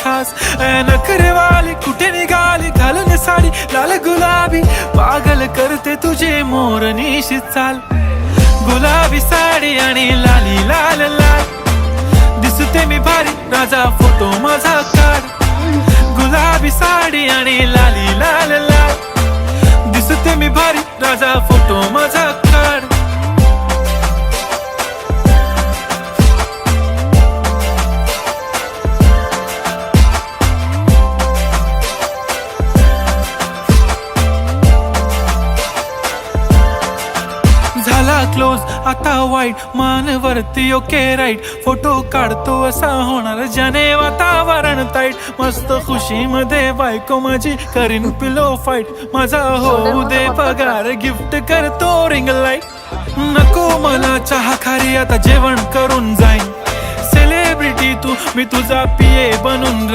खास नखरेवाली कुठे निघाली घालून साडी लाल गुलाबी पागल करते तुझे मोरनीशी चाल गुलाबी साडी आणि लाली लाल लाल दिसते मी भारी राजा फोटो माझा काढ गुलाबी साडी आणि लाली लाल लाल दिसते मी भारी राजा फोटो माझा काढ झाला क्लोज आता वाईट मानवरती ओके राईट फोटो काढतो असा होणार ज्याने वातावरण ताईट मस्त खुशी मध्ये बायको माझी करीन पिलो फाईट माझा होऊ दे पगार गिफ्ट करतो रिंग लाईट नको मला चहा खारी आता जेवण करून जाईन सेलिब्रिटी तू मी तुझा पिये बनून